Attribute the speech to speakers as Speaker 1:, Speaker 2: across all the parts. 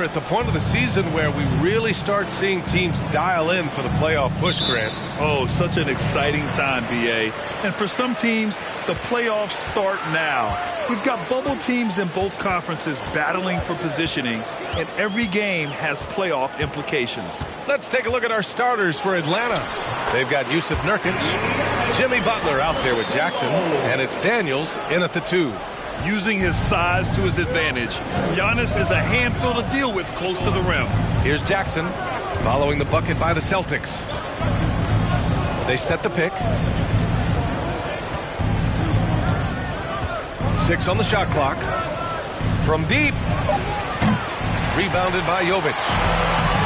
Speaker 1: we're at the point of the season where we really start seeing teams dial in for the playoff push, Grant.
Speaker 2: Oh, such an exciting time, B.A. And for some teams, the playoffs start now. We've got bubble teams in both conferences battling for positioning, and every game has playoff implications.
Speaker 1: Let's take a look at our starters for Atlanta. They've got Yusuf Nurkic, Jimmy Butler out there with Jackson, and it's Daniels in at the 2.
Speaker 2: Using his size to his advantage, Giannis is a handful to deal with close to the rim.
Speaker 1: Here's Jackson following the bucket by the Celtics. They set the pick. 6 on the shot clock. From deep. Rebounded by Jovic.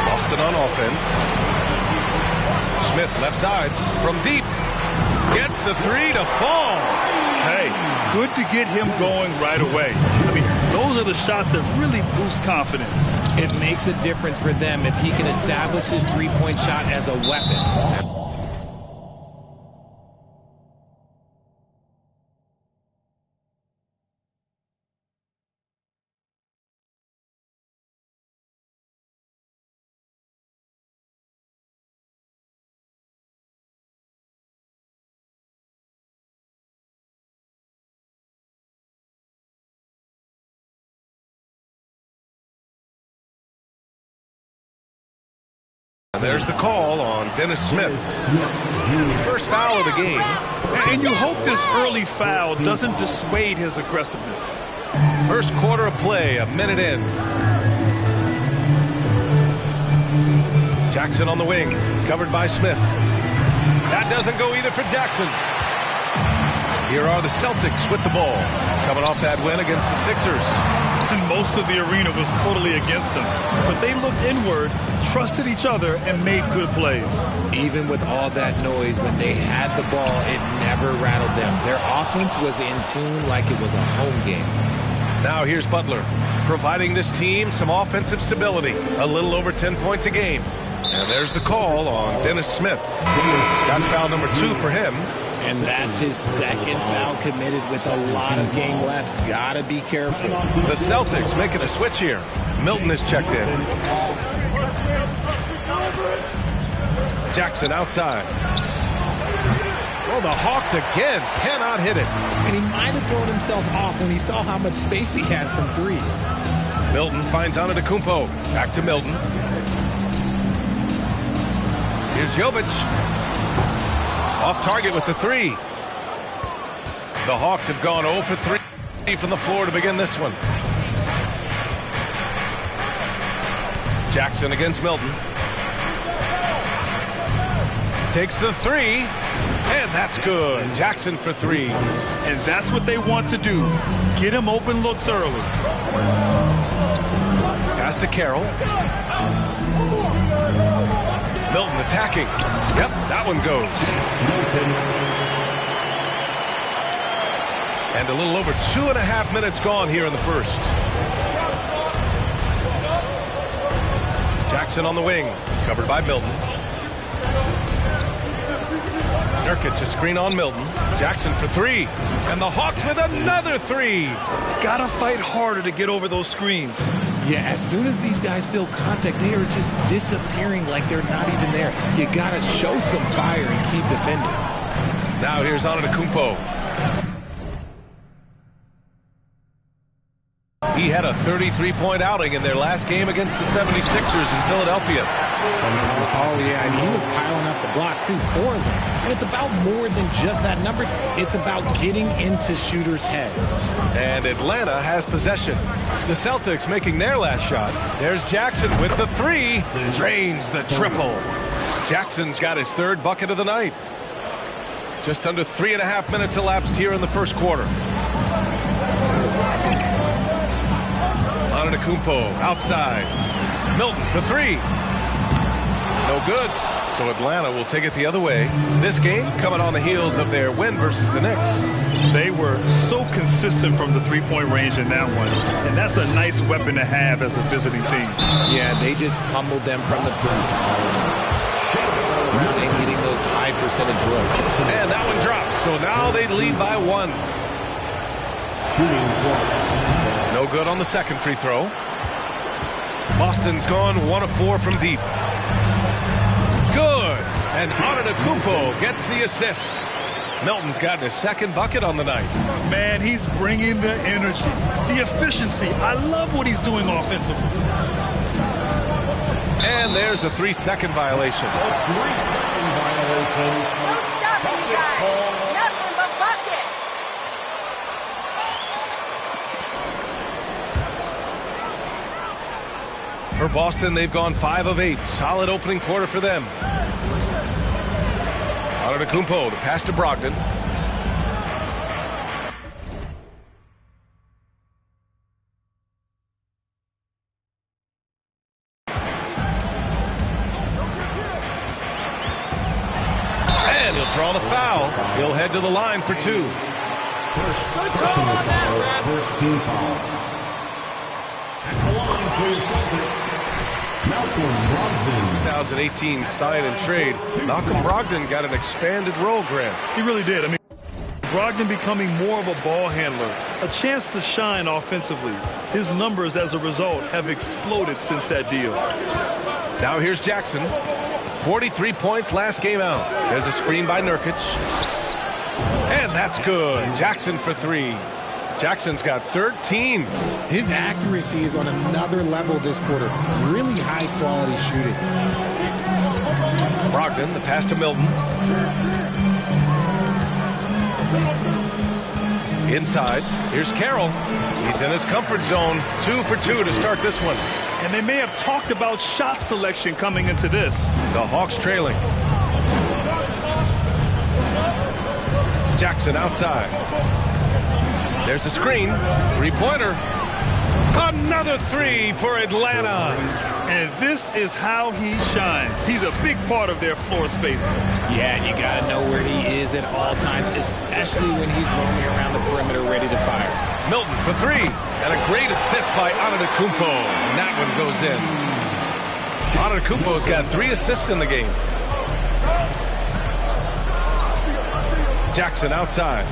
Speaker 1: Boston on offense. Smith left side. From deep. Gets the 3 to fall.
Speaker 2: Hey, good to get him going right away. I mean, those are the shots that really boost confidence.
Speaker 3: It makes a difference for them if he can establish his three-point shot as a weapon.
Speaker 1: There's the call on Dennis Smith. First foul of the game.
Speaker 2: And you hope this early foul doesn't dissuade his aggressiveness.
Speaker 1: First quarter of play, a minute in. Jackson on the wing, covered by Smith. That doesn't go either for Jackson. Here are the Celtics with the ball, coming off that win against the Sixers.
Speaker 2: And most of the arena was totally against them. But they looked inward, trusted each other, and made good plays.
Speaker 3: Even with all that noise, when they had the ball, it never rattled them. Their offense was in tune like it was a home game.
Speaker 1: Now here's Butler, providing this team some offensive stability. A little over 10 points a game. And there's the call on Dennis Smith. That's foul number 2 for him.
Speaker 3: And that's his second foul committed with a lot of game left. Gotta be careful.
Speaker 1: The Celtics making a switch here. Milton is checked in. Jackson outside. Oh, the Hawks again cannot hit it.
Speaker 3: And he might have thrown himself off when he saw how much space he had from 3.
Speaker 1: Milton finds Antetokounmpo. Back to Milton. Here's Jovic. Off target with the 3. The Hawks have gone 0 for 3 from the floor to begin this one. Jackson against Milton. Takes the 3, and that's good. Jackson for 3.
Speaker 2: And that's what they want to do. Get him open looks early.
Speaker 1: Pass to Carroll. Milton attacking. Yep, that one goes. And a little over 2.5 minutes gone here in the first. Jackson on the wing, covered by Milton. Nurkic, a screen on Milton. Jackson for 3. And the Hawks with another 3.
Speaker 2: Gotta fight harder to get over those screens.
Speaker 3: Yeah, as soon as these guys feel contact, they are just disappearing like they're not even there. You gotta show some fire and keep defending.
Speaker 1: Now here's Antetokounmpo. He had a 33-point outing in their last game against the 76ers in Philadelphia.
Speaker 3: Oh, yeah, and he was piling up the blocks, too, 4 of them. And it's about more than just that number. It's about getting into shooters' heads.
Speaker 1: And Atlanta has possession. The Celtics making their last shot. There's Jackson with the 3. Drains the triple. Jackson's got his 3rd bucket of the night. Just under 3.5 minutes elapsed here in the first quarter. Antetokounmpo outside. Milton for 3. No good. So Atlanta will take it the other way. This game coming on the heels of their win versus the Knicks.
Speaker 2: They were so consistent from the three-point range in that one. And that's a nice weapon to have as a visiting team.
Speaker 3: Yeah, they just pummeled them from the perimeter. And getting those high percentage looks.
Speaker 1: And that one drops. So now they lead by 1. No good on the second free throw. Boston's gone 1 of 4 from deep. Good. And Antetokounmpo gets the assist. Milton's gotten his second bucket on the night.
Speaker 2: Man, he's bringing the energy, the efficiency. I love what he's doing offensively.
Speaker 1: And there's a 3-second violation.
Speaker 4: No stopping you guys. Nothing but buckets.
Speaker 1: For Boston, they've gone 5 of 8. Solid opening quarter for them. Antetokounmpo, the pass to Brogdon. And he'll draw the foul. He'll head to the line for 2.
Speaker 5: First team foul. At the line for the Celtics, Malcolm Brogdon.
Speaker 1: 2018 sign and trade. Malcolm Brogdon got an expanded role, Grant.
Speaker 2: He really did. I mean, Brogdon becoming more of a ball handler, a chance to shine offensively. His numbers as a result have exploded since that deal.
Speaker 1: Now here's Jackson. 43 points last game out. There's a screen by Nurkic. And that's good. Jackson for 3. Jackson's got 13.
Speaker 3: His accuracy is on another level this quarter. Really high quality shooting.
Speaker 1: Brogdon, the pass to Milton. Inside, here's Carroll. He's in his comfort zone. 2 for 2 to start this one.
Speaker 2: And they may have talked about shot selection coming into this.
Speaker 1: The Hawks trailing. Jackson outside. There's a screen. 3-pointer. Another 3 for Atlanta.
Speaker 2: And this is how he shines. He's a big part of their floor spacing.
Speaker 3: Yeah, and you got to know where he is at all times, especially when he's roaming around the perimeter ready to fire.
Speaker 1: Milton for 3. And a great assist by Antetokounmpo. And that one goes in. Antetokounmpo's got 3 assists in the game. Jackson outside.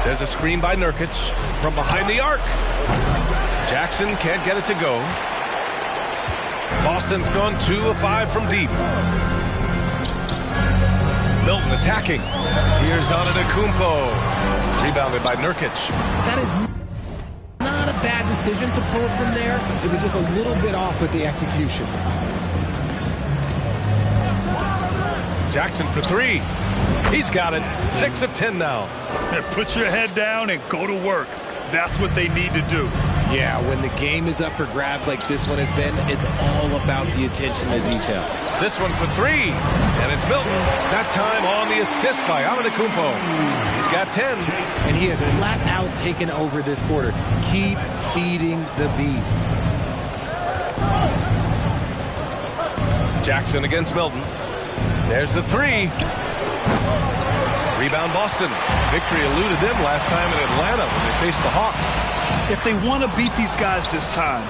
Speaker 1: There's a screen by Nurkic from behind the arc. Jackson can't get it to go. Boston's gone 2 of 5 from deep. Milton attacking. Here's Antetokounmpo. Rebounded by Nurkic.
Speaker 3: That is not a bad decision to pull from there. It was just a little bit off with the execution.
Speaker 1: Jackson for 3. He's got it. 6 of 10 now.
Speaker 2: Put your head down and go to work. That's what they need to do.
Speaker 3: Yeah, when the game is up for grabs like this one has been, it's all about the attention to detail.
Speaker 1: This one for 3. And it's Milton. That time on the assist by Antetokounmpo. He's got 10.
Speaker 3: And he has flat out taken over this quarter. Keep feeding the beast.
Speaker 1: Jackson against Milton. There's the 3. Rebound Boston. Victory eluded them last time in Atlanta when they faced the Hawks.
Speaker 2: If they want to beat these guys this time,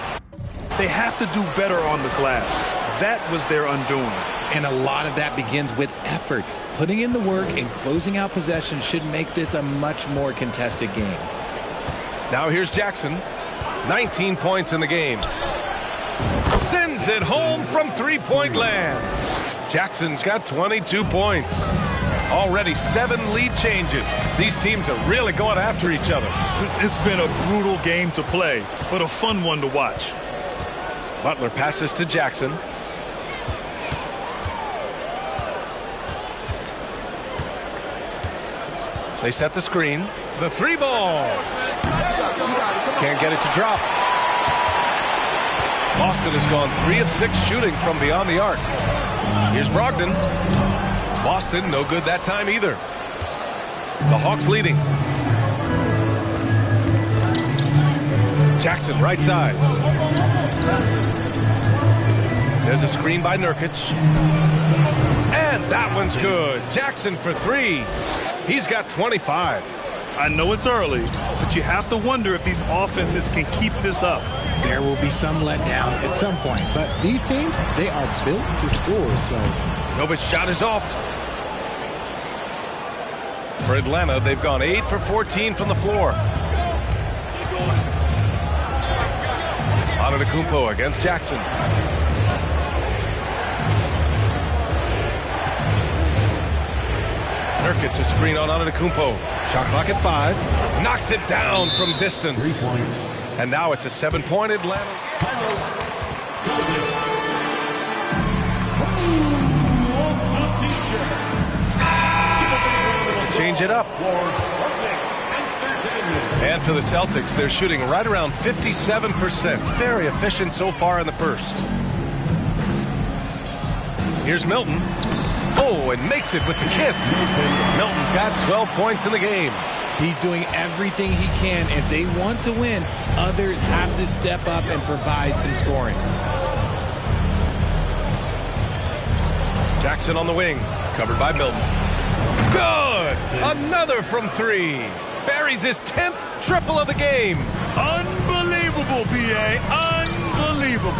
Speaker 2: they have to do better on the glass. That was their undoing.
Speaker 3: And a lot of that begins with effort. Putting in the work and closing out possession should make this a much more contested game.
Speaker 1: Now here's Jackson. 19 points in the game. Sends it home from 3-point land. Jackson's got 22 points. Already 7 lead changes. These teams are really going after each other.
Speaker 2: It's been a brutal game to play, but a fun one to watch.
Speaker 1: Butler passes to Jackson. They set the screen. The 3 ball. Can't get it to drop. Boston has gone 3 of 6 shooting from beyond the arc. Here's Brogdon. Boston, no good that time either. The Hawks leading. Jackson, right side. There's a screen by Nurkic. And that one's good. Jackson for 3. He's got 25.
Speaker 2: I know it's early, but you have to wonder if these offenses can keep this up.
Speaker 3: There will be some letdown at some point, but these teams, they are built to score, so.
Speaker 1: Novic's shot is off. For Atlanta, they've gone 8 for 14 from the floor. Antetokounmpo against Jackson. Nurkic to screen on Antetokounmpo. Shot clock at 5. Knocks it down from distance.
Speaker 5: 3 points.
Speaker 1: And now it's a 7-point Atlanta. Change it up. And for the Celtics, they're shooting right around 57%. Very efficient so far in the first. Here's Milton. Oh, and makes it with the kiss. Milton's got 12 points in the game.
Speaker 3: He's doing everything he can. If they want to win, others have to step up and provide some scoring.
Speaker 1: Jackson on the wing, covered by Milton. Good! Another from 3. Buries his 10th triple of the game.
Speaker 2: Unbelievable, B.A. Unbelievable.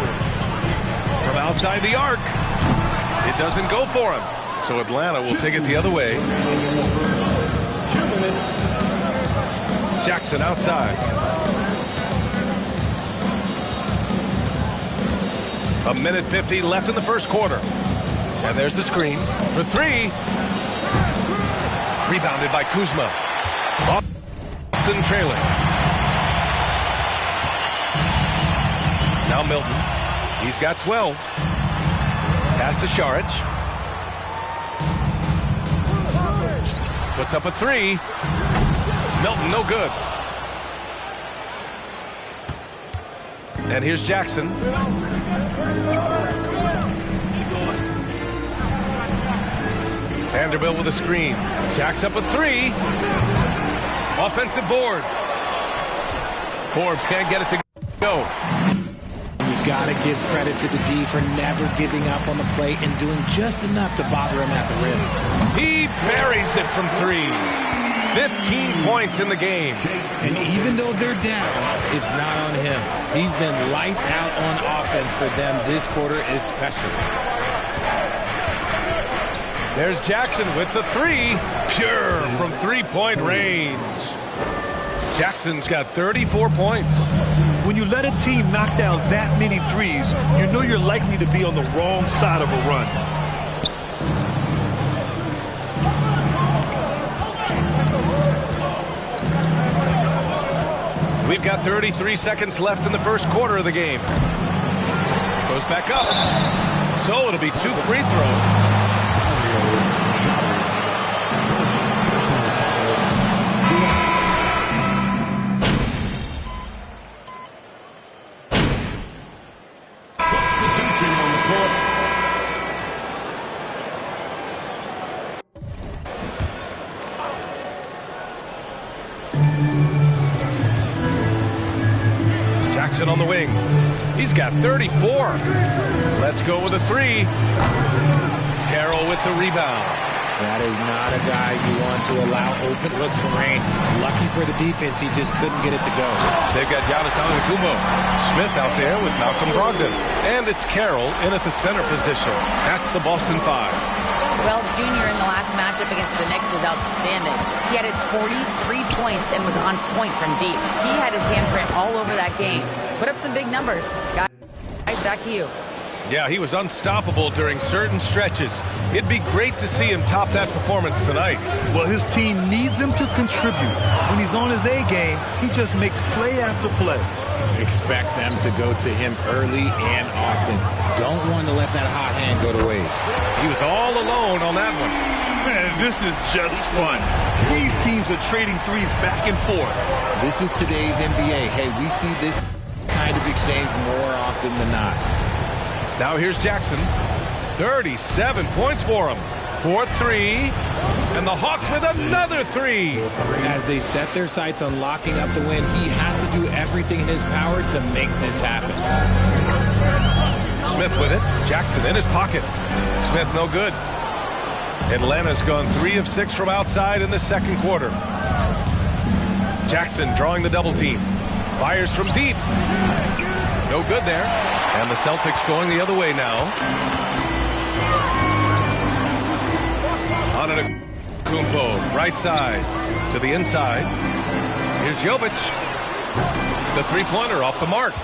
Speaker 1: From outside the arc. It doesn't go for him. So Atlanta will take it the other way. Jackson outside. A minute 50 left in the first quarter. And there's the screen for 3. Rebounded by Kuzma. Boston trailing. Now Milton. He's got 12. Pass to Šarić. Puts up a 3. Milton, no good. And here's Jackson. Vanderbilt with a screen. Jacks up a 3. Offensive board. Forbes can't get it to go.
Speaker 3: You got to give credit to the D for never giving up on the play and doing just enough to bother him at the rim.
Speaker 1: He buries it from 3. 15 points in the game.
Speaker 3: And even though they're down, it's not on him. He's been lights out on offense for them this quarter especially.
Speaker 1: There's Jackson with the 3. Pure from 3-point range. Jackson's got 34 points.
Speaker 2: When you let a team knock down that many threes, you know you're likely to be on the wrong side of a run.
Speaker 1: We've got 33 seconds left in the first quarter of the game. Goes back up. So it'll be 2 free throws. Jackson on the wing. He's got 34. Let's go with a 3. Carroll with the rebound.
Speaker 3: That is not a guy you want to allow open looks from range. Lucky for the defense, he just couldn't get it to go.
Speaker 1: They've got Giannis Antetokounmpo. Smith out there with Malcolm Brogdon. And it's Carroll in at the center position. That's the Boston 5.
Speaker 4: Well, Junior in the last matchup against the Knicks was outstanding. He had 43 points and was on point from deep. He had his handprint all over that game. Put up some big numbers. Guys, back to you.
Speaker 1: Yeah, he was unstoppable during certain stretches. It'd be great to see him top that performance tonight.
Speaker 2: Well, his team needs him to contribute. When he's on his A game, he just makes play after play.
Speaker 3: Expect them to go to him early and often. Don't want to let that hot hand go to waste.
Speaker 1: He was all alone on that one.
Speaker 2: Man, this is just fun. These teams are trading threes back and forth.
Speaker 3: This is today's NBA. Hey, we see this kind of exchange more often than not.
Speaker 1: Now here's Jackson. 37 points for him. 4-3. And the Hawks with another 3.
Speaker 3: As they set their sights on locking up the win, he has to do everything in his power to make this happen.
Speaker 1: Smith with it. Jackson in his pocket. Smith no good. Atlanta's gone 3 of 6 from outside in the second quarter. Jackson drawing the double team. Fires from deep. No good there. And the Celtics going the other way now. Antetokounmpo, right side to the inside. Here's Jovic. The three-pointer off the mark.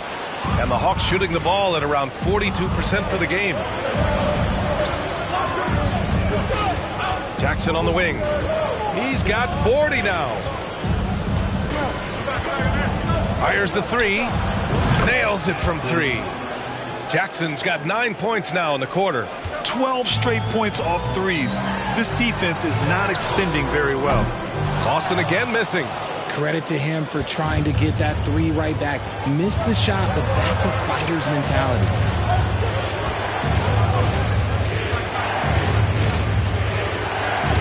Speaker 1: And the Hawks shooting the ball at around 42% for the game. Jackson on the wing. He's got 40 now. Fires the three. Nails it from three. Jackson's got 9 points now in the quarter.
Speaker 2: 12 straight points off threes. This defense is not extending very well.
Speaker 1: Boston again missing.
Speaker 3: Credit to him for trying to get that three right back. Missed the shot, but that's a fighter's mentality.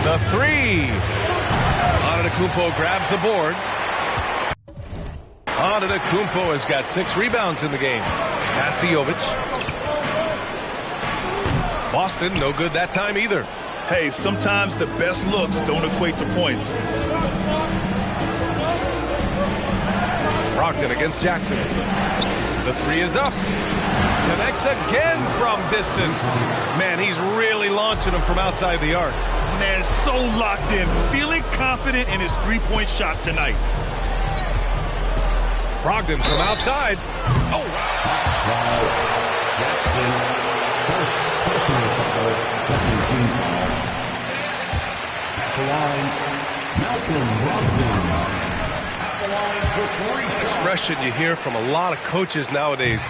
Speaker 1: The three. Antetokounmpo grabs the board. Antetokounmpo has got 6 rebounds in the game. Pass to Jovic. Boston, no good that time either.
Speaker 2: Hey, sometimes the best looks don't equate to points.
Speaker 1: Brogdon against Jackson. The three is up. Connects again from distance. Man, he's really launching them from outside the arc.
Speaker 2: Man, so locked in, feeling confident in his three-point shot tonight.
Speaker 1: Brogdon from outside. Oh!
Speaker 5: First personal foul, second team foul. At the line, Malcolm Brogdon. At the line for 3.
Speaker 1: Expression you hear from a lot of coaches nowadays.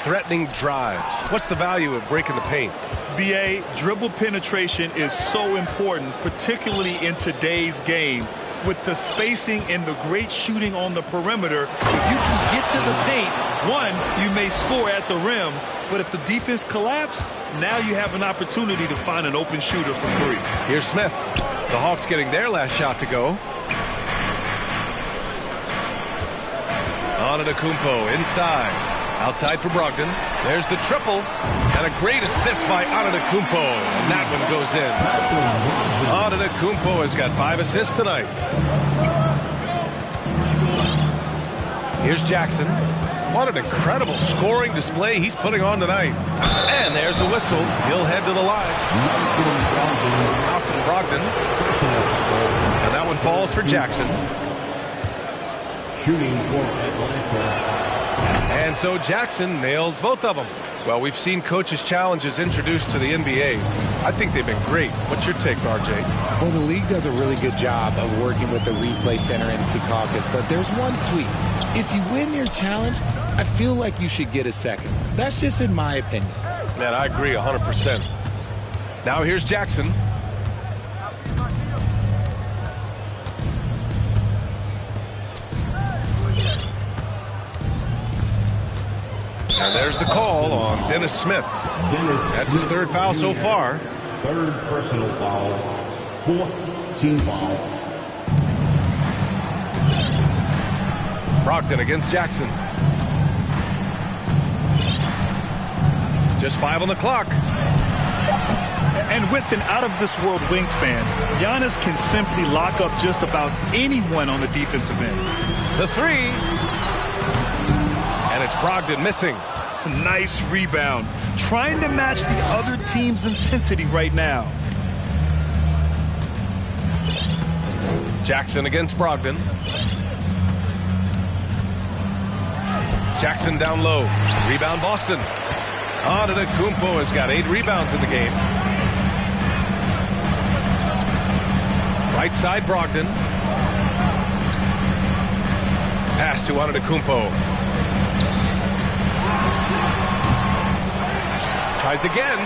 Speaker 1: Threatening drives. What's the value of breaking the paint?
Speaker 2: BA, dribble penetration is so important, particularly in today's game. With the spacing and the great shooting on the perimeter, if you can get to the paint, one, you may score at the rim, but if the defense collapses, now you have an opportunity to find an open shooter for three.
Speaker 1: Here's Smith. The Hawks getting their last shot to go. Antetokounmpo inside. Outside for Brogdon. There's the triple. And a great assist by Antetokounmpo. And that one goes in. Antetokounmpo has got 5 assists tonight. Here's Jackson. What an incredible scoring display he's putting on tonight. And there's a whistle. He'll head to the line. Malcolm Brogdon. And that one falls for Jackson.
Speaker 5: Shooting for Atlanta.
Speaker 1: And so Jackson nails both of them. Well, we've seen coaches' challenges introduced to the NBA. I think they've been great. What's your take, RJ?
Speaker 3: Well, the league does a really good job of working with the replay center in Secaucus, but there's one tweak. If you win your challenge, I feel like you should get a second. That's just in my opinion.
Speaker 1: Man, I agree 100%. Now here's Jackson. And there's the call on Dennis Smith. That's his 3rd foul so far.
Speaker 5: 3rd personal foul. 4th team foul.
Speaker 1: Brogdon against Jackson. Just 5 on the clock.
Speaker 2: And with an out-of-this-world wingspan, Giannis can simply lock up just about anyone on the defensive end.
Speaker 1: The three. And it's Brogdon missing.
Speaker 2: Nice rebound. Trying to match the other team's intensity right now.
Speaker 1: Jackson against Brogdon. Jackson down low. Rebound Boston. Antetokounmpo has got 8 rebounds in the game. Right side Brogdon. Pass to Antetokounmpo. Tries again.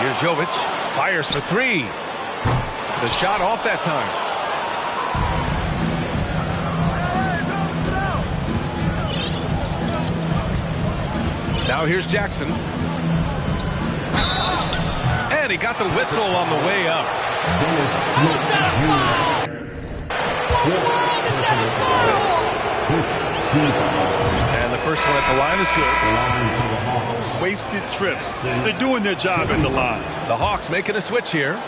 Speaker 1: Here's Jovic. Fires for 3. The shot off that time. Now here's Jackson. And he got the whistle on the way up. And the first one at the line is good.
Speaker 2: Wasted trips. They're doing their job at the line.
Speaker 1: The Hawks making a switch here.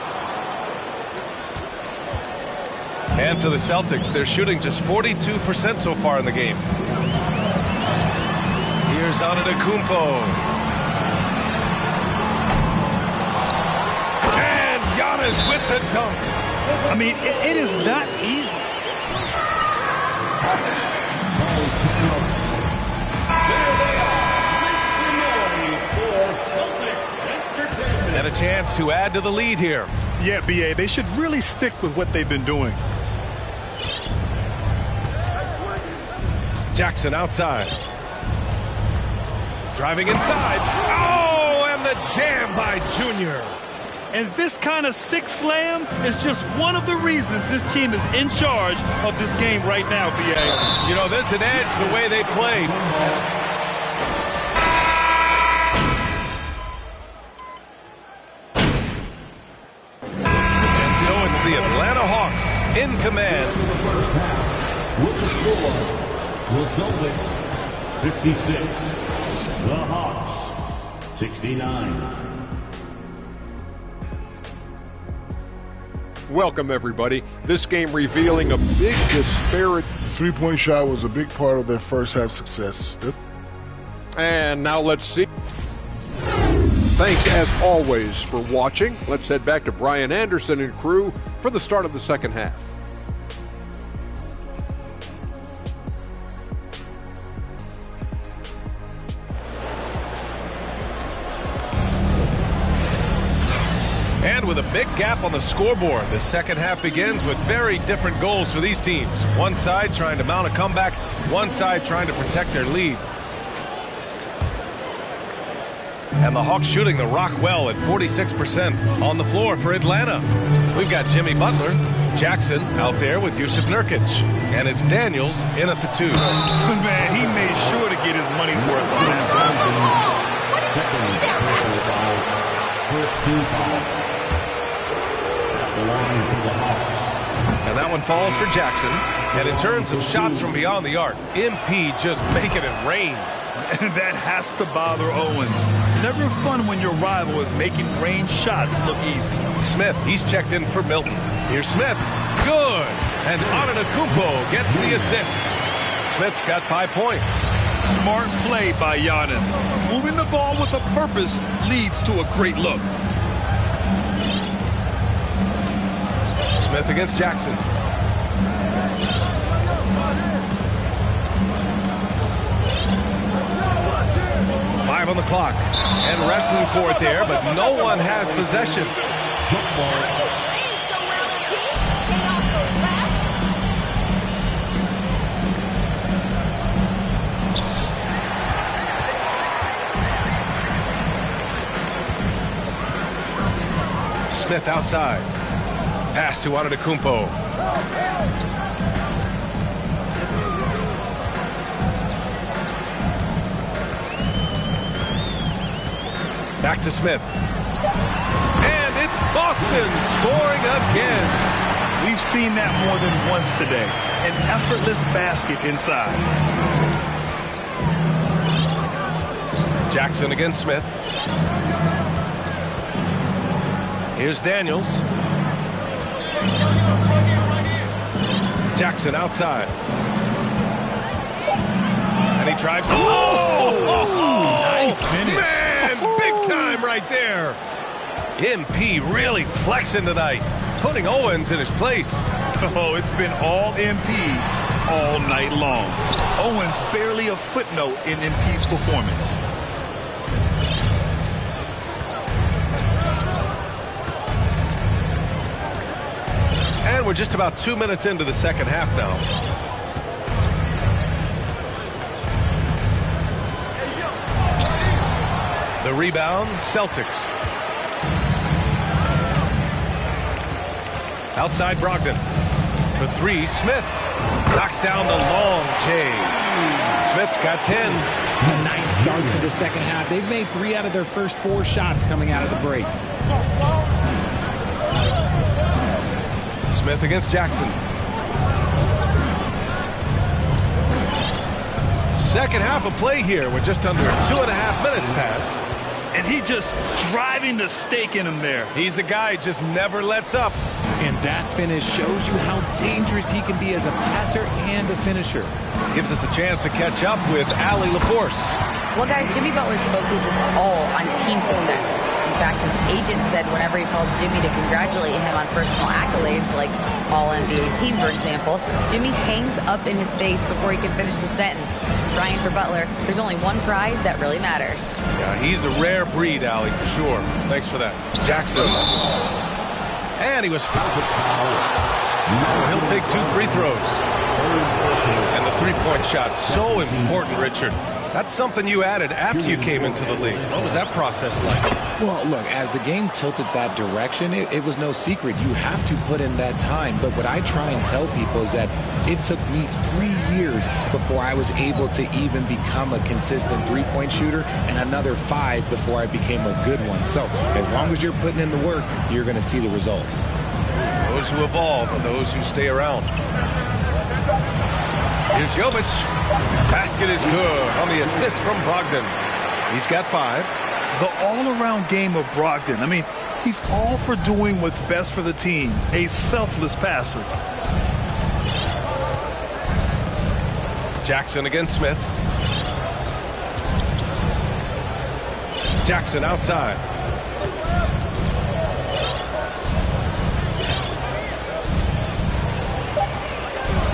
Speaker 1: And for the Celtics, they're shooting just 42% so far in the game. Here's Antetokounmpo. And Giannis with the dunk.
Speaker 2: I mean, it is not easy.
Speaker 1: chance to add to the lead here.
Speaker 2: Yeah, B.A., they should really stick with what they've been doing.
Speaker 1: Jackson outside. Driving inside. Oh, and the jam by Junior.
Speaker 2: And this kind of sick slam is just one of the reasons this team is in charge of this game right now, B.A.
Speaker 1: You know, there's an edge the way they played. And so it's the Atlanta Hawks in command.
Speaker 5: With the score, the Celtics 56, the Hawks 69.
Speaker 6: Welcome, everybody. This game revealing a big disparity.
Speaker 7: Three-point shot was a big part of their first half success.
Speaker 6: And now let's see. Thanks, as always, for watching. Let's head back to Brian Anderson and crew for the start of the second half.
Speaker 1: And with a big gap on the scoreboard, the second half begins with very different goals for these teams. One side trying to mount a comeback, one side trying to protect their lead. And the Hawks shooting the rock well at 46% on the floor for Atlanta. We've got Jimmy Butler, Jackson out there with Yusuf Nurkic. And it's Daniels in at the 2.
Speaker 2: Man, he made sure to get his money's worth on that.
Speaker 5: First team foul. At the line for the Hawks.
Speaker 1: And that one falls for Jackson. And in terms of shots from beyond the arc, MP just making it rain.
Speaker 2: That has to bother Owens. Never fun when your rival is making range shots look easy.
Speaker 1: Smith, he's checked in for Milton. Here's Smith. Good. And Antetokounmpo gets the assist. Smith's got 5 points.
Speaker 2: Smart play by Giannis. Moving the ball with a purpose leads to a great look.
Speaker 1: Smith against Jackson. Five on the clock. And wrestling for it there, but no one has possession. Smith outside. Pass to Antetokounmpo. Back to Smith. And it's Boston scoring again.
Speaker 2: We've seen that more than once today. An effortless basket inside.
Speaker 1: Jackson against Smith. Here's Daniels. Jackson outside. And he drives. Oh!
Speaker 2: Nice finish.
Speaker 1: Man, big time right there. MP really flexing tonight, putting Owens in his place.
Speaker 2: Oh, it's been all MP all night long. Owens barely a footnote in MP's performance.
Speaker 1: And we're just about 2 minutes into the second half now. The rebound, Celtics. Outside Brogdon. For 3, Smith. Knocks down the long J. Smith's got 10.
Speaker 3: A nice start to the second half. They've made 3 out of their first 4 shots coming out of the break.
Speaker 1: Smith against Jackson. Second half of play here. We're just under 2.5 minutes past.
Speaker 2: And he just driving the stake in him there.
Speaker 1: He's a guy just never lets up.
Speaker 3: And that finish shows you how dangerous he can be as a passer and a finisher.
Speaker 1: Gives us a chance to catch up with Allie LaForce.
Speaker 4: Well, guys, Jimmy Butler's focus is all on team success. And In fact, his agent said whenever he calls Jimmy to congratulate him on personal accolades, like All-NBA team, for example, Jimmy hangs up in his face before he can finish the sentence. Ryan, for Butler, there's only one prize that really matters.
Speaker 1: Yeah, he's a rare breed, Allie, for sure. Thanks for that. Jackson. And he was fouled. So he'll take 2 free throws. And the three-point shot, so important, Richard. That's something you added after you came into the league. What was that process like?
Speaker 3: Well, look, as the game tilted that direction, it was no secret. You have to put in that time. But what I try and tell people is that it took me 3 years before I was able to even become a consistent three-point shooter, and another 5 before I became a good one. So as long as you're putting in the work, you're going to see the results.
Speaker 1: Those who evolve are those who stay around. Here's Jovic. Basket is good on the assist from Brogdon. He's got 5.
Speaker 2: The all-around game of Brogdon. I mean, he's all for doing what's best for the team. A selfless passer.
Speaker 1: Jackson against Smith. Jackson outside.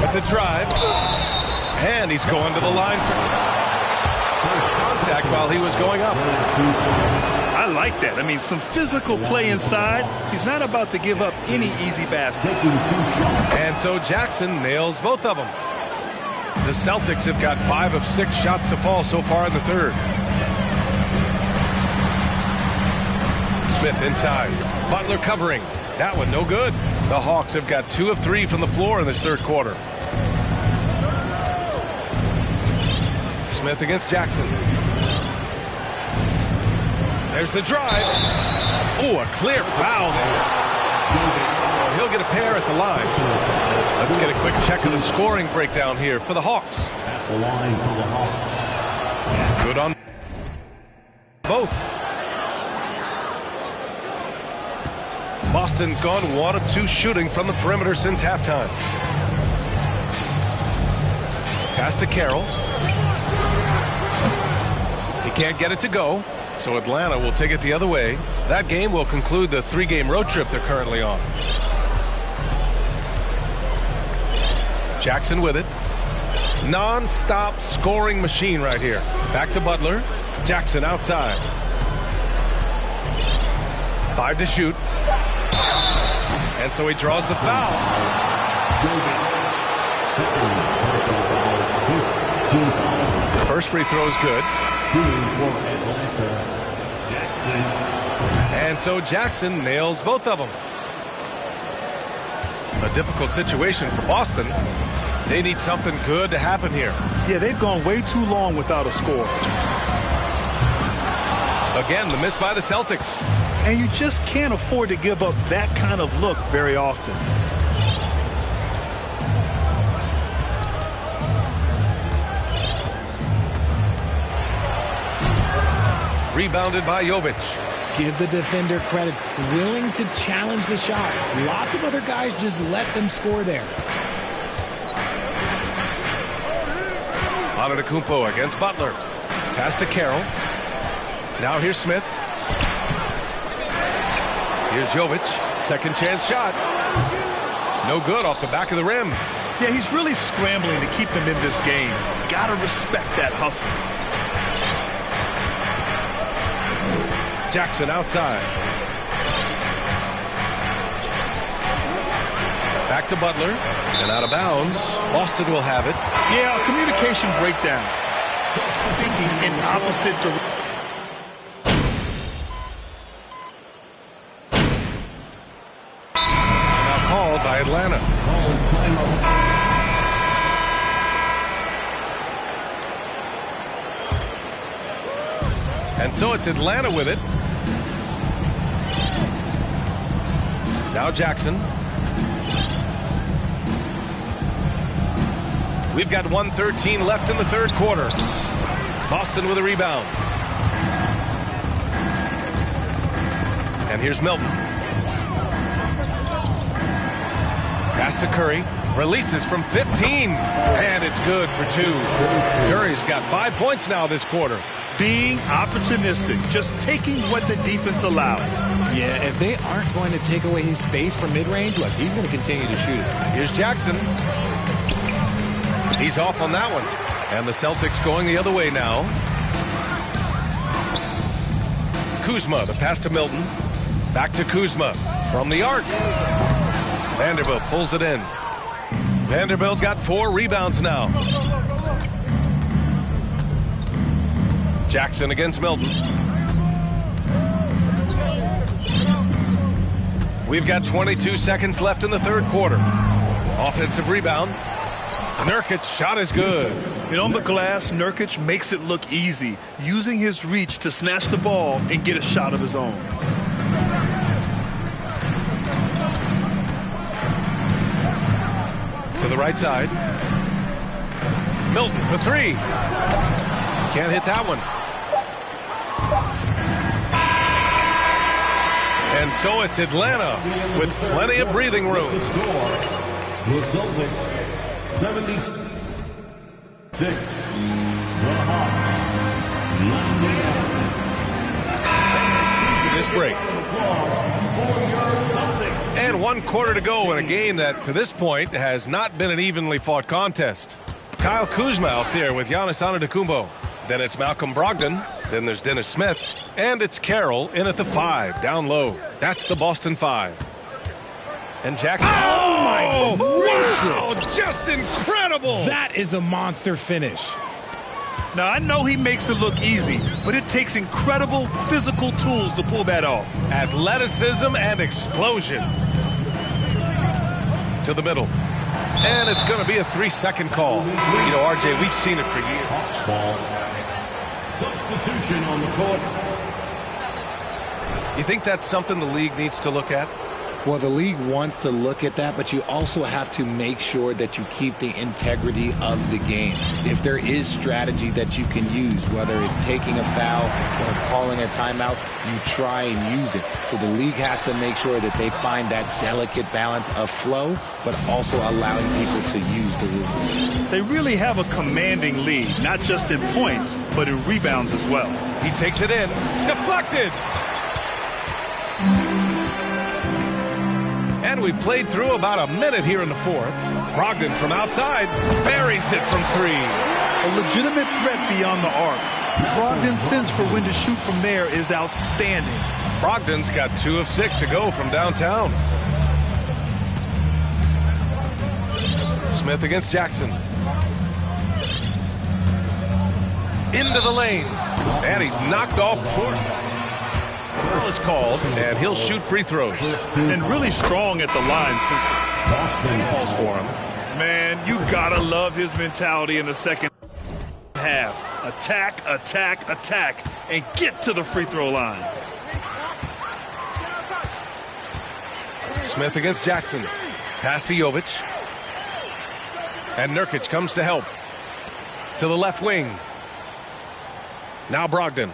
Speaker 1: With the drive. And he's going to the line for contact while he was going up.
Speaker 2: I like that. I mean, some physical play inside. He's not about to give up any easy baskets.
Speaker 1: And so Jackson nails both of them. The Celtics have got 5 of 6 shots to fall so far in the third. Smith inside. Butler covering. That one no good. The Hawks have got 2 of 3 from the floor in this third quarter. Smith against Jackson. There's the drive. Oh, a clear foul there. So he'll get a pair at the line. Let's get a quick check of the scoring breakdown here for the Hawks.
Speaker 5: At the line for the Hawks.
Speaker 1: Good on both. Boston's gone 1 of 2 shooting from the perimeter since halftime. Pass to Carroll. He can't get it to go, so Atlanta will take it the other way. That game will conclude the 3-game road trip they're currently on. Jackson with it. Non-stop scoring machine right here. Back to Butler. Jackson outside. 5 to shoot. And so he draws the foul. The first free throw is good. And so Jackson nails both of them. A difficult situation for Boston. They need something good to happen here.
Speaker 2: Yeah, they've gone way too long without a score.
Speaker 1: Again, the miss by the Celtics.
Speaker 2: And you just can't afford to give up that kind of look very often.
Speaker 1: Rebounded by Jovic.
Speaker 3: Give the defender credit. Willing to challenge the shot. Lots of other guys just let them score there.
Speaker 1: Antetokounmpo against Butler. Pass to Carroll. Now here's Smith. Here's Jovic. Second chance shot. No good off the back of the rim.
Speaker 2: Yeah, he's really scrambling to keep them in this game. Gotta respect that hustle.
Speaker 1: Jackson outside. Back to Butler. And out of bounds. Boston will have it.
Speaker 2: Yeah, communication breakdown. Thinking in opposite direction.
Speaker 1: Now called by Atlanta. And so it's Atlanta with it. Now Jackson. We've got 1:13 left in the third quarter. Boston with a rebound. And here's Milton. Pass to Curry. Releases from 15, and it's good for 2. Curry's got 5 points now this quarter.
Speaker 2: Being opportunistic, just taking what the defense allows.
Speaker 3: Yeah, if they aren't going to take away his space from mid-range, look, he's going to continue to shoot it.
Speaker 1: Here's Jackson. He's off on that one. And the Celtics going the other way now. Kuzma, the pass to Milton. Back to Kuzma from the arc. Vanderbilt pulls it in. Vanderbilt's got 4 rebounds now. Jackson against Milton. We've got 22 seconds left in the third quarter. Offensive rebound. Nurkic's shot is good.
Speaker 2: And on the glass, Nurkic makes it look easy, using his reach to snatch the ball and get a shot of his own.
Speaker 1: To the right side. Milton for 3. Can't hit that one. And so it's Atlanta with plenty of breathing room.
Speaker 5: The Celtics 76. The Hawks 98.
Speaker 1: This break. And 1 quarter to go in a game that, to this point, has not been an evenly fought contest. Kyle Kuzma out there with Giannis Antetokounmpo. Then it's Malcolm Brogdon. Then there's Dennis Smith. And it's Carroll in at the 5, down low. That's the Boston 5. And Jack.
Speaker 3: Oh, my gracious.
Speaker 1: Wow, just incredible.
Speaker 3: That is a monster finish.
Speaker 2: Now, I know he makes it look easy, but it takes incredible physical tools to pull that off.
Speaker 1: Athleticism and explosion. To the middle. And it's going to be a 3-second call. You know, RJ, we've seen it for years.
Speaker 5: Hawks ball. Substitution on the court.
Speaker 1: You think that's something the league needs to look at?
Speaker 3: Well, the league wants to look at that, but you also have to make sure that you keep the integrity of the game. If there is strategy that you can use, whether it's taking a foul or calling a timeout, you try and use it. So the league has to make sure that they find that delicate balance of flow, but also allowing people to use the rules.
Speaker 2: They really have a commanding lead, not just in points, but in rebounds as well.
Speaker 1: He takes it in. Deflected. And we played through about a minute here in the fourth. Brogdon from outside buries it from 3.
Speaker 2: A legitimate threat beyond the arc. Brogdon's sense for when to shoot from there is outstanding.
Speaker 1: Brogdon's got 2 of 6 to go from downtown. Smith against Jackson. Into the lane. And he's knocked off court. Foul is called, and he'll shoot free throws.
Speaker 2: And really strong at the line since
Speaker 5: Boston
Speaker 1: calls for him.
Speaker 2: Man, you gotta love his mentality in the second half. Attack, attack, attack, and get to the free throw line.
Speaker 1: Smith against Jackson. Pass to Jovic. And Nurkic comes to help. To the left wing. Now Brogdon.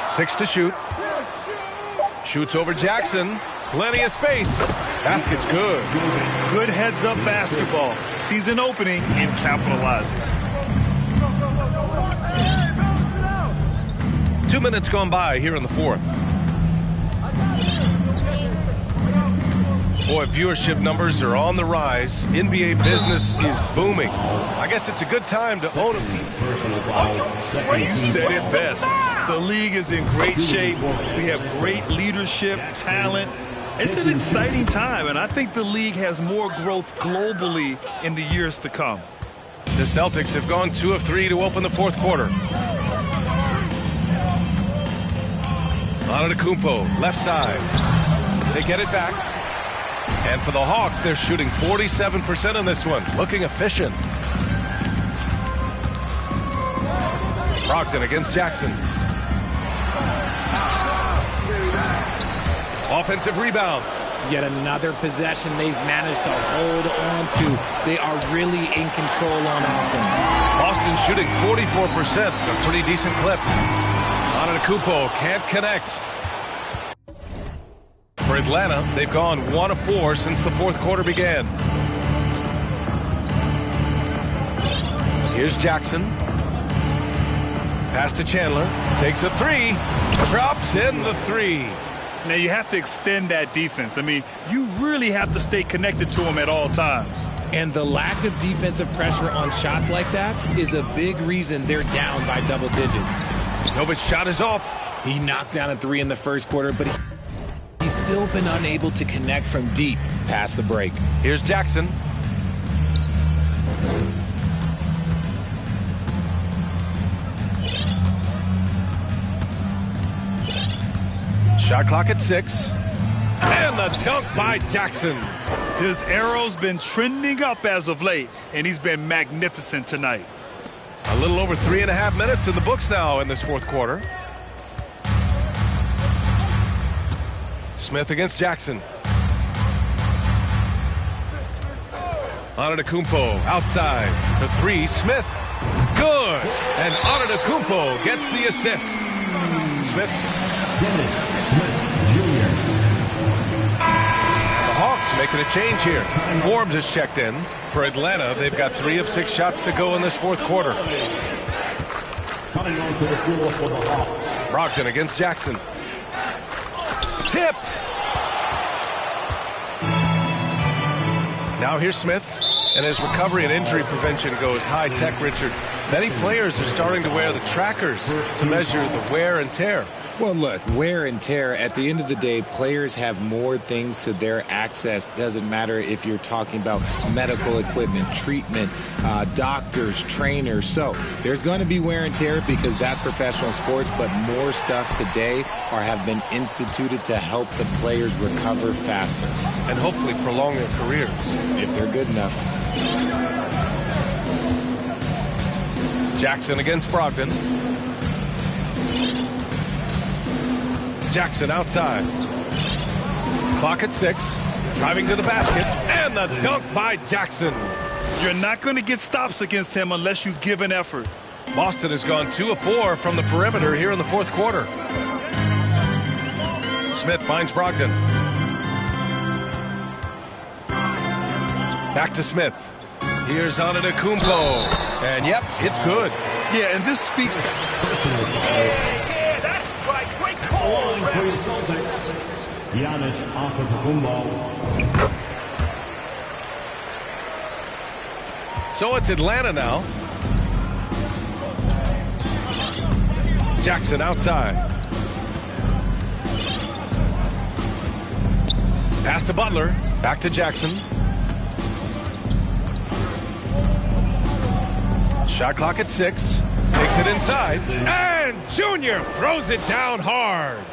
Speaker 1: 6 to shoot. Shoots over Jackson. Plenty of space. Basket's good.
Speaker 2: Good heads-up basketball. Sees an opening and capitalizes.
Speaker 1: 2 minutes gone by here in the fourth. Boy, viewership numbers are on the rise. NBA business is booming. I guess it's a good time to own a team.
Speaker 2: You said it best. The league is in great shape. We have great leadership, talent. It's an exciting time, and I think the league has more growth globally in the years to come.
Speaker 1: The Celtics have gone 2 of 3 to open the fourth quarter. Antetokounmpo, left side. They get it back. And for the Hawks, they're shooting 47% on this one. Looking efficient. Brogdon against Jackson. Offensive rebound.
Speaker 3: Yet another possession they've managed to hold on to. They are really in control on offense.
Speaker 1: Boston shooting 44%, a pretty decent clip. Antetokounmpo can't connect. For For Atlanta, they've gone 1 of 4 since the fourth quarter began. Here's Jackson. Pass to Chandler. Takes a 3. Drops in the 3.
Speaker 2: Now you have to extend that defense. I mean, you really have to stay connected to them at all times.
Speaker 3: And the lack of defensive pressure on shots like that is a big reason they're down by double digits.
Speaker 1: Novic's shot is off.
Speaker 3: He knocked down a 3 in the first quarter, but he's still been unable to connect from deep past the break.
Speaker 1: Here's Jackson. Shot clock at 6. And the dunk by Jackson.
Speaker 2: His arrow's been trending up as of late, and he's been magnificent tonight.
Speaker 1: A little over 3.5 minutes in the books now in this fourth quarter. Smith against Jackson. Antetokounmpo outside. The 3, Smith. Good. And Antetokounmpo gets the assist. Smith.
Speaker 5: Dennis Smith Jr.
Speaker 1: The Hawks making a change here. Forbes is checked in. For Atlanta, they've got 3 of 6 shots to go in this fourth quarter.
Speaker 5: Coming onto the floor for the Hawks.
Speaker 1: Brogdon against Jackson. Tipped. Now here's Smith. And as recovery and injury prevention goes high-tech, Richard, many players are starting to wear the trackers to measure the wear and tear.
Speaker 3: Well, look, wear and tear, at the end of the day, players have more things to their access. Doesn't matter if you're talking about medical equipment, treatment, doctors, trainers. So there's going to be wear and tear because that's professional sports, but more stuff today have been instituted to help the players recover faster.
Speaker 1: And hopefully prolong their careers.
Speaker 3: If they're good enough.
Speaker 1: Jackson against Brogdon. Jackson outside. Clock at 6. Driving to the basket. And the dunk by Jackson.
Speaker 2: You're not going to get stops against him unless you give an effort.
Speaker 1: Boston has gone 2 of 4 from the perimeter here in the fourth quarter. Smith finds Brogdon. Back to Smith. Here's Antetokounmpo. And yep, it's good.
Speaker 2: Yeah, and this speaks to...
Speaker 5: that's right. Great call. For the Celtics, Giannis Antetokounmpo.
Speaker 1: So it's Atlanta now. Jackson outside. Pass to Butler. Back to Jackson. Shot clock at 6. Takes it inside. And Junior throws it down hard.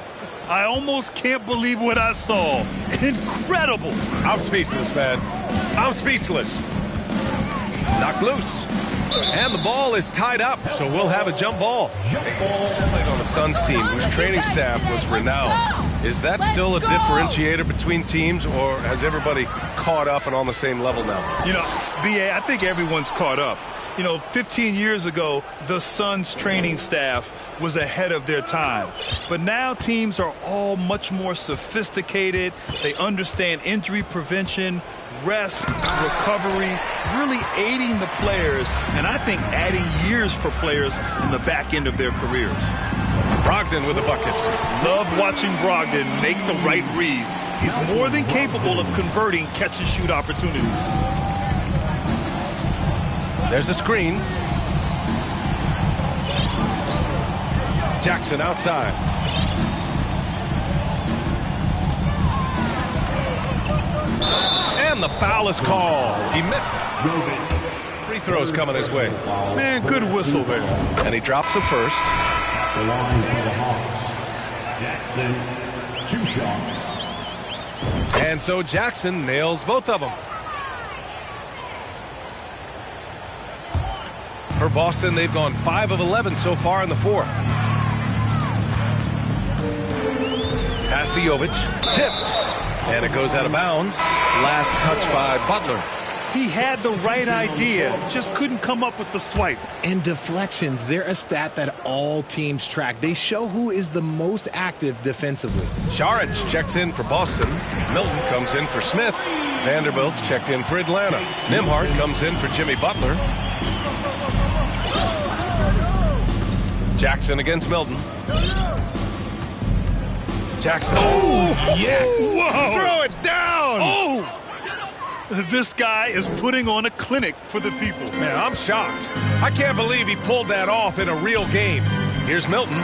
Speaker 2: I almost can't believe what I saw. Incredible.
Speaker 1: I'm speechless, man. I'm speechless. Knocked loose. And the ball is tied up, so we'll have a jump ball. Played on the Suns team, whose training staff was renowned. Is that still a differentiator between teams, or has everybody caught up and on the same level now?
Speaker 2: You know, B.A., I think everyone's caught up. You know, 15 years ago, the Suns training staff was ahead of their time. But now teams are all much more sophisticated. They understand injury prevention, rest, recovery, really aiding the players, and I think adding years for players in the back end of their careers.
Speaker 1: Brogdon with a bucket.
Speaker 2: Love watching Brogdon make the right reads. He's more than capable of converting catch-and-shoot opportunities.
Speaker 1: There's a screen. Jackson outside. And the foul is called. He missed it. Free throws coming his way.
Speaker 2: Man, good whistle there.
Speaker 1: And he drops the first.
Speaker 5: The line for the Hawks. Jackson, 2 shots.
Speaker 1: And so Jackson nails both of them. For Boston, they've gone 5 of 11 so far in the fourth. Pass to Jovic. Tipped. And it goes out of bounds. Last touch by Butler.
Speaker 2: He had the right idea, just couldn't come up with the swipe.
Speaker 3: And deflections, they're a stat that all teams track. They show who is the most active defensively.
Speaker 1: Saric checks in for Boston. Milton comes in for Smith. Vanderbilt's checked in for Atlanta. Nimhart comes in for Jimmy Butler. Jackson against Milton. Jackson. Oh, yes.
Speaker 2: Whoa.
Speaker 1: Throw it down.
Speaker 2: Oh. This guy is putting on a clinic for the people.
Speaker 1: Man, I'm shocked. I can't believe he pulled that off in a real game. Here's Milton.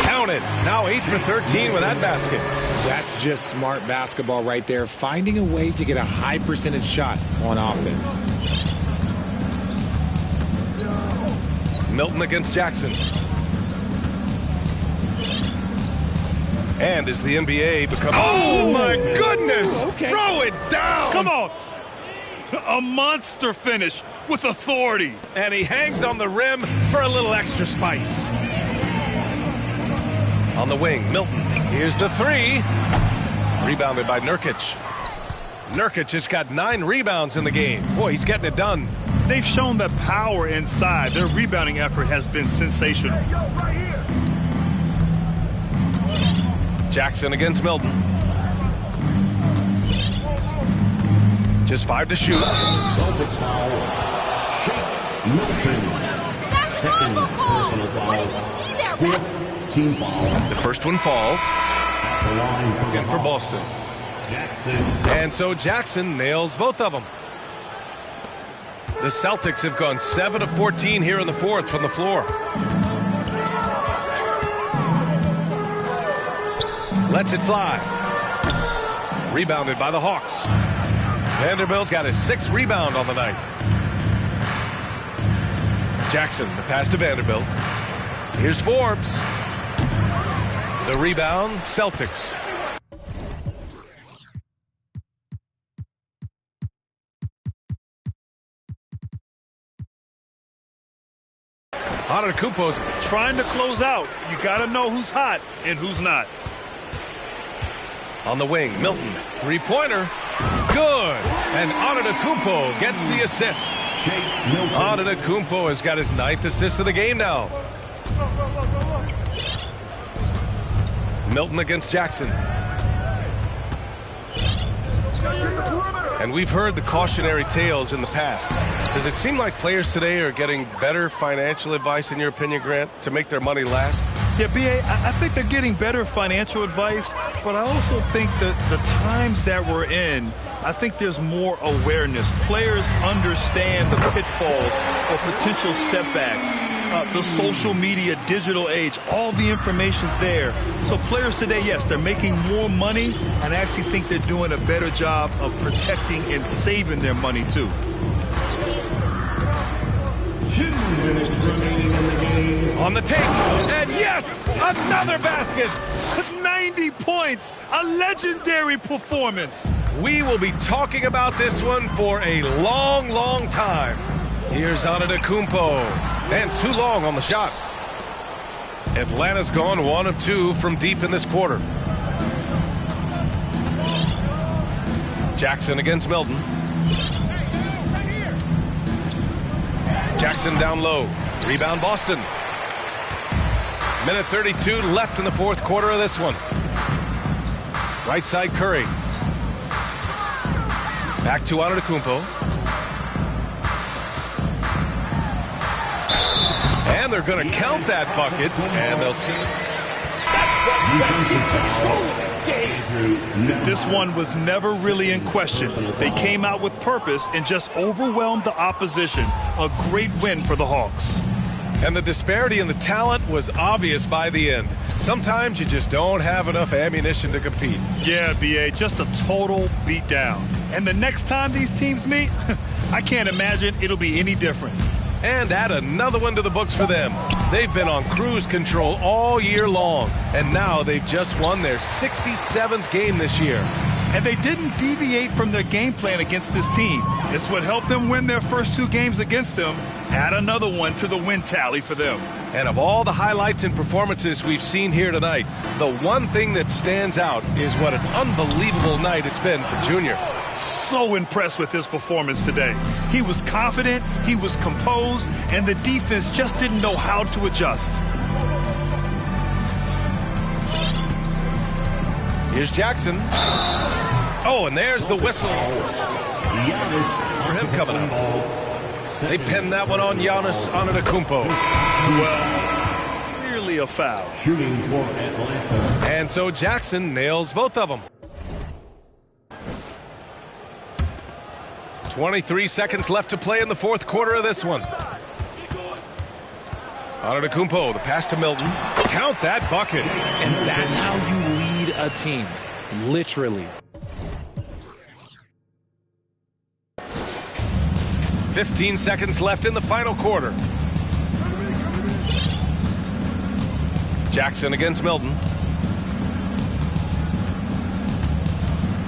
Speaker 1: Counted. Now 8 for 13 with that basket.
Speaker 3: That's just smart basketball right there, finding a way to get a high percentage shot on offense.
Speaker 1: Milton against Jackson. And as the NBA becomes... Oh, my goodness!
Speaker 3: Okay.
Speaker 1: Throw it down!
Speaker 2: Come on! A monster finish with authority.
Speaker 1: And he hangs on the rim for a little extra spice. On the wing, Milton. Here's the three. Rebounded by Nurkic. Nurkic has got 9 rebounds in the game. Boy, he's getting it done.
Speaker 2: They've shown the power inside. Their rebounding effort has been sensational.
Speaker 1: Jackson against Milton. Just 5 to shoot.
Speaker 5: Celtics foul. Shake Milton. Second personal foul. Fourth team foul.
Speaker 1: The first one falls.
Speaker 5: The line
Speaker 1: Again for Boston.
Speaker 5: Jackson.
Speaker 1: And so Jackson nails both of them. The Celtics have gone 7 of 14 here in the fourth from the floor. Lets it fly. Rebounded by the Hawks. Vanderbilt's got his 6th rebound on the night. Jackson, the pass to Vanderbilt. Here's Forbes. The rebound, Celtics. Antetokounmpo's
Speaker 2: Trying to close out. You got to know who's hot and who's not.
Speaker 1: on the wing. Milton, three-pointer. Good. And Antetokounmpo gets the assist. Antetokounmpo has got his 9th assist of the game now. Milton against Jackson. And we've heard the cautionary tales in the past. Does it seem like players today are getting better financial advice, in your opinion, Grant, to make their money last?
Speaker 2: Yeah, B.A., I think they're getting better financial advice, but I also think that the times that we're in, I think there's more awareness. Players understand the pitfalls or potential setbacks, the social media, digital age, all the information's there. So players today, yes, they're making more money, and I actually think they're doing a better job of protecting and saving their money, too.
Speaker 5: 2 minutes remaining in the game.
Speaker 1: On the take, and yes, another basket.
Speaker 2: 90 points, a legendary performance.
Speaker 1: We will be talking about this one for a long, long time. Here's Antetokounmpo, and too long on the shot. Atlanta's gone 1 of 2 from deep in this quarter. Jackson against Milton. Jackson down low. Rebound Boston. Minute 32 left in the fourth quarter of this one. Right side Curry. Back to Antetokounmpo. And they're going to count that bucket, and they'll see.
Speaker 2: This one was never really in question. They came out with purpose and just overwhelmed the opposition. A great win for the Hawks.
Speaker 1: And the disparity in the talent was obvious by the end. Sometimes you just don't have enough ammunition to compete.
Speaker 2: Yeah, B.A., just a total beatdown. And the next time these teams meet, I can't imagine it'll be any different.
Speaker 1: And add another one to the books for them. They've been on cruise control all year long, and now they've just won their 67th game this year.
Speaker 2: And they didn't deviate from their game plan against this team. It's what helped them win their first 2 games against them. Add another one to the win tally for them.
Speaker 1: And of all the highlights and performances we've seen here tonight, the one thing that stands out is what an unbelievable night it's been for Junior.
Speaker 2: so impressed with his performance today. He was confident, he was composed, and the defense just didn't know how to adjust.
Speaker 1: Here's Jackson. Oh, and there's the whistle. For him coming up. They pinned that one on Giannis Antetokounmpo.
Speaker 2: Well, clearly a foul.
Speaker 5: Shooting for Atlanta.
Speaker 1: And so Jackson nails both of them. 23 seconds left to play in the fourth quarter of this one. Antetokounmpo, the pass to Milton. Count that bucket.
Speaker 3: And that's how you lead a team. Literally.
Speaker 1: 15 seconds left in the final quarter. Jackson against Milton.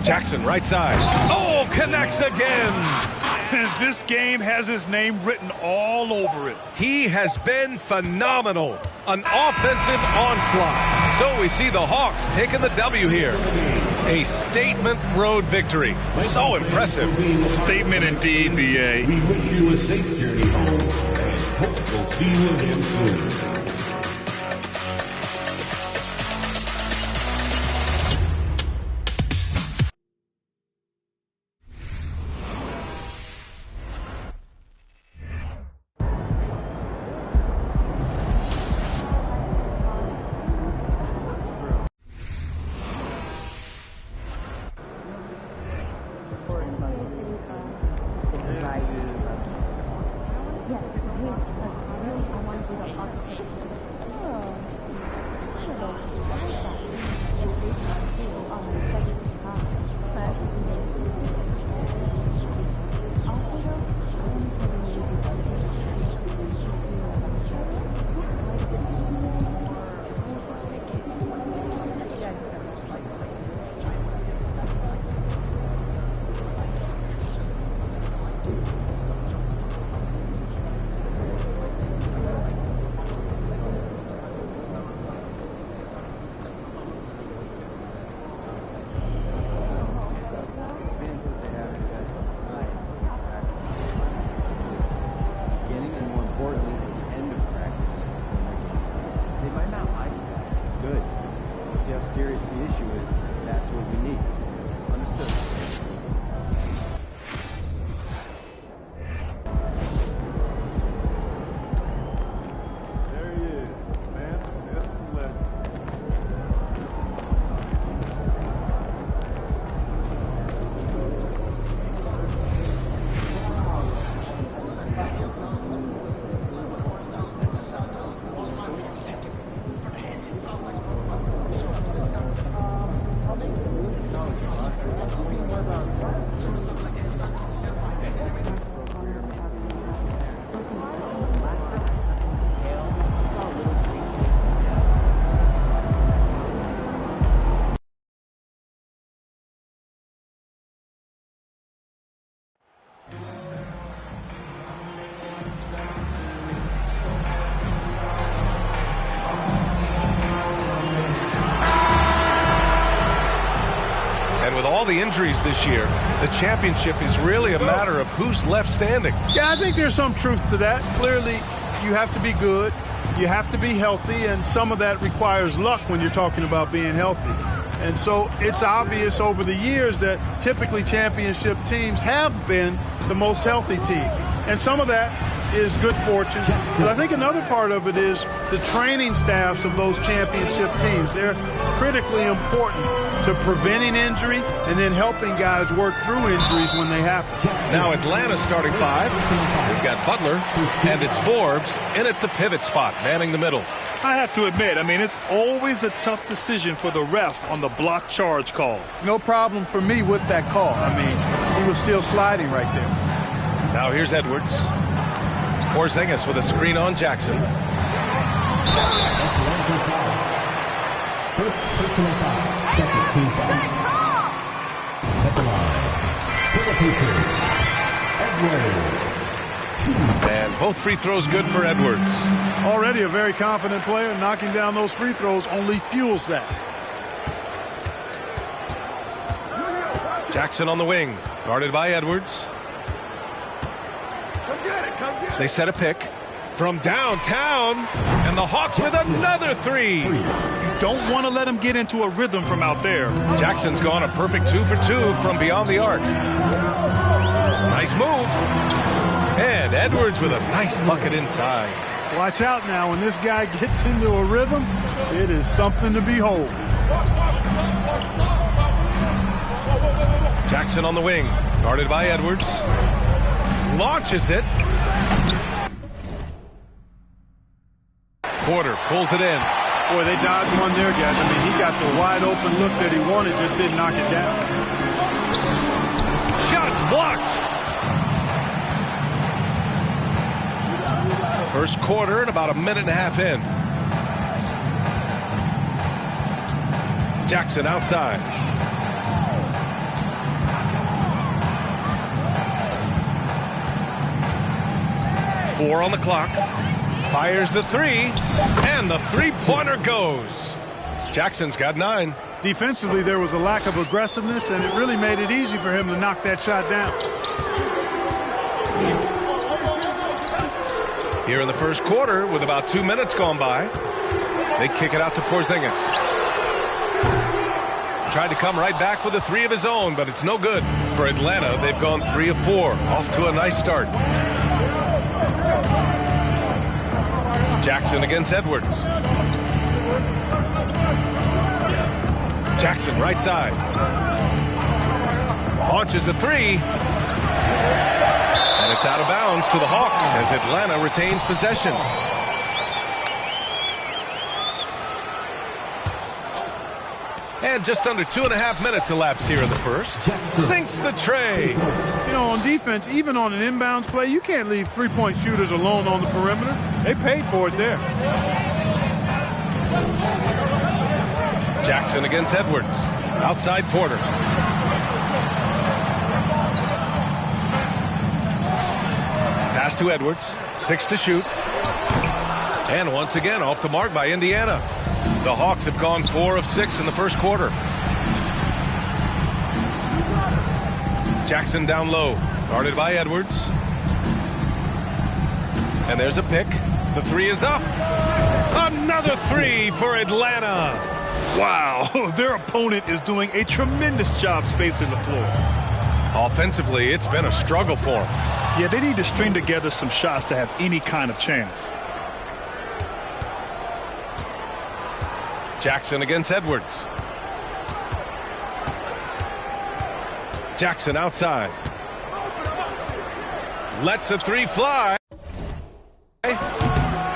Speaker 1: Jackson right side. Oh, connects again.
Speaker 2: And this game has his name written all over it.
Speaker 1: He has been phenomenal. An offensive onslaught. So we see the Hawks taking the W here. A statement road victory. So impressive.
Speaker 2: Statement indeed, B.A.
Speaker 5: We wish you a safe journey home and hope we'll see you again soon.
Speaker 1: All the injuries this year, the championship is really a matter of who's left standing.
Speaker 8: Yeah, I think there's some truth to that. Clearly, you have to be good, you have to be healthy, and some of that requires luck when you're talking about being healthy. And so it's obvious over the years that typically championship teams have been the most healthy teams. And some of that is good fortune. But I think another part of it is the training staffs of those championship teams. They're critically important to preventing injury and then helping guys work through injuries when they happen.
Speaker 1: Now Atlanta's starting five. We've got Butler, and it's Forbes in at the pivot spot, manning the middle.
Speaker 2: I have to admit, it's always a tough decision for the ref on the block charge call.
Speaker 8: No problem for me with that call. He was still sliding right there.
Speaker 1: Now here's Edwards. Porzingis with a screen on Jackson.
Speaker 5: First personal foul. Second team foul. At the line for the Pacers, Edwards.
Speaker 1: And both free throws good for Edwards.
Speaker 8: Already a very confident player. Knocking down those free throws only fuels that.
Speaker 1: Jackson on the wing. Guarded by Edwards. They set a pick from downtown, and the Hawks with another three.
Speaker 2: Don't want to let him get into a rhythm from out there.
Speaker 1: Jackson's gone a perfect 2 for 2 from beyond the arc. Nice move. And Edwards with a nice bucket inside.
Speaker 8: Watch out now. When this guy gets into a rhythm, it is something to behold.
Speaker 1: Jackson on the wing, guarded by Edwards. Launches it. Porter pulls it in.
Speaker 8: Boy, they dodged one there, guys. I mean, he got the wide open look that he wanted, just didn't knock it down.
Speaker 1: Shots blocked. First quarter and about a minute and a half in. Jackson outside. Four on the clock. Fires the three, and the three-pointer goes. Jackson's got 9.
Speaker 8: Defensively, there was a lack of aggressiveness, and it really made it easy for him to knock that shot down.
Speaker 1: Here in the first quarter, with about 2 minutes gone by, they kick it out to Porzingis. Tried to come right back with a 3 of his own, but it's no good. For Atlanta, they've gone 3 of 4, off to a nice start. Jackson against Edwards. Jackson right side. Launches a 3. And it's out of bounds to the Hawks as Atlanta retains possession. And just under 2.5 minutes elapsed here in the first. Sinks the tray.
Speaker 8: You know, on defense, even on an inbounds play, you can't leave three-point shooters alone on the perimeter. They paid for it there.
Speaker 1: Jackson against Edwards. Outside Porter. Pass to Edwards. 6 to shoot. And once again off the mark by Indiana. The Hawks have gone 4 of 6 in the first quarter. Jackson down low, guarded by Edwards. And there's a pick. The 3 is up. Another 3 for Atlanta.
Speaker 2: Wow, their opponent is doing a tremendous job spacing the floor.
Speaker 1: Offensively, it's been a struggle for them.
Speaker 2: Yeah, they need to string together some shots to have any kind of chance.
Speaker 1: Jackson against Edwards. Jackson outside. Lets the 3 fly.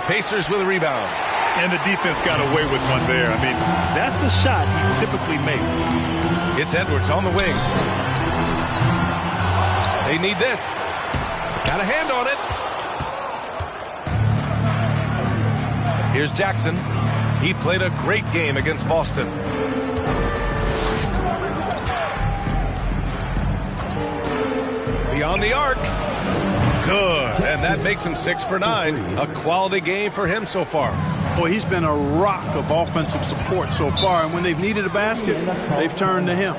Speaker 1: Pacers with a rebound.
Speaker 2: And the defense got away with one there. I mean, that's a shot he typically makes.
Speaker 1: It's Edwards on the wing. They need this. Got a hand on it. Here's Jackson. He played a great game against Boston. Beyond the arc. Good. And that makes him 6 for 9. A quality game for him so far.
Speaker 8: Boy, he's been a rock of offensive support so far. And when they've needed a basket, they've turned to him.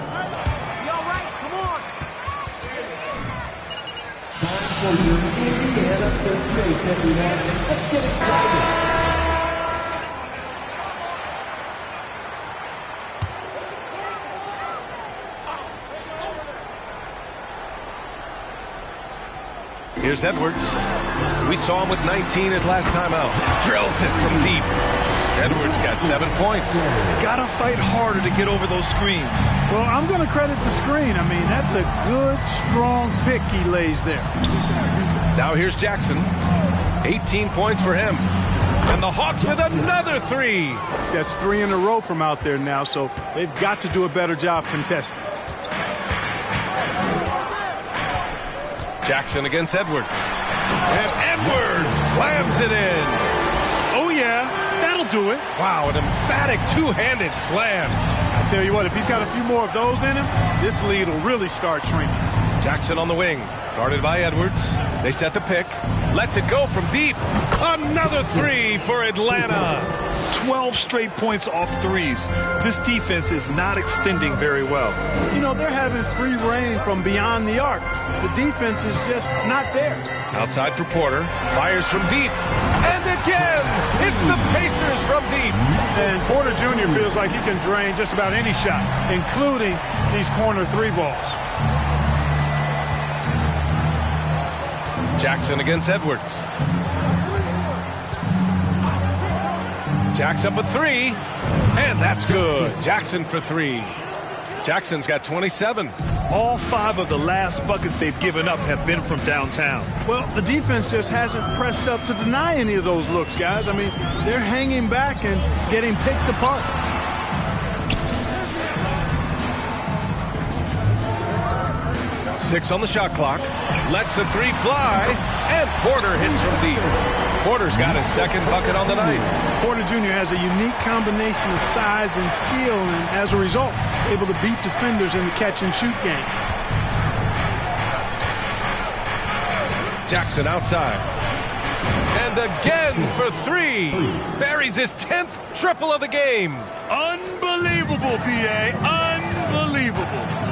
Speaker 5: Indiana first base, everyone. Let's get excited.
Speaker 1: Here's Edwards. We saw him with 19 his last time out. Drills it from deep. Edwards got 7 points.
Speaker 2: Gotta fight harder to get over those screens.
Speaker 8: Well, I'm going to credit the screen. I mean, that's a good, strong pick he lays there.
Speaker 1: Now here's Jackson. 18 points for him. And the Hawks with another 3.
Speaker 8: That's 3 in a row from out there now, so they've got to do a better job contesting.
Speaker 1: Jackson against Edwards. And Edwards slams it in.
Speaker 2: Oh, yeah, that'll do it.
Speaker 1: Wow, an emphatic two-handed slam.
Speaker 8: I tell you what, if he's got a few more of those in him, this lead will really start shrinking.
Speaker 1: Jackson on the wing, guarded by Edwards. They set the pick. Lets it go from deep. Another 3 for Atlanta.
Speaker 2: 12 straight points off threes. This defense is not extending very well.
Speaker 8: You know, they're having free reign from beyond the arc. The defense is just not there.
Speaker 1: Outside for Porter. Fires from deep. And again, it's the Pacers from deep.
Speaker 8: And Porter Jr. feels like he can drain just about any shot, including these corner three balls.
Speaker 1: Jackson against Edwards. Jack's up a three, and that's good. Jackson for three. Jackson's got 27.
Speaker 2: All 5 of the last buckets they've given up have been from downtown.
Speaker 8: Well, the defense just hasn't pressed up to deny any of those looks, guys. I mean, they're hanging back and getting picked apart.
Speaker 1: Six on the shot clock. Lets the three fly, and Porter hits from deep. Porter's got his second bucket on the night.
Speaker 8: Porter Jr. has a unique combination of size and skill, and as a result, able to beat defenders in the catch-and-shoot game.
Speaker 1: Jackson outside. And again for three. Buries his 10th triple of the game.
Speaker 2: Unbelievable, B.A. Unbelievable.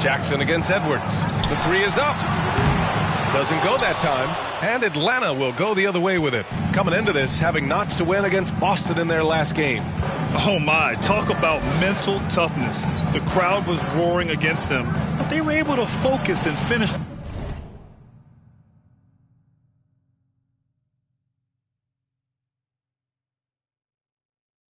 Speaker 1: Jackson against Edwards. The three is up. Doesn't go that time. And Atlanta will go the other way with it. Coming into this, having notched a win against Boston in their last game.
Speaker 2: Oh, my. Talk about mental toughness. The crowd was roaring against them, but they were able to focus and finish.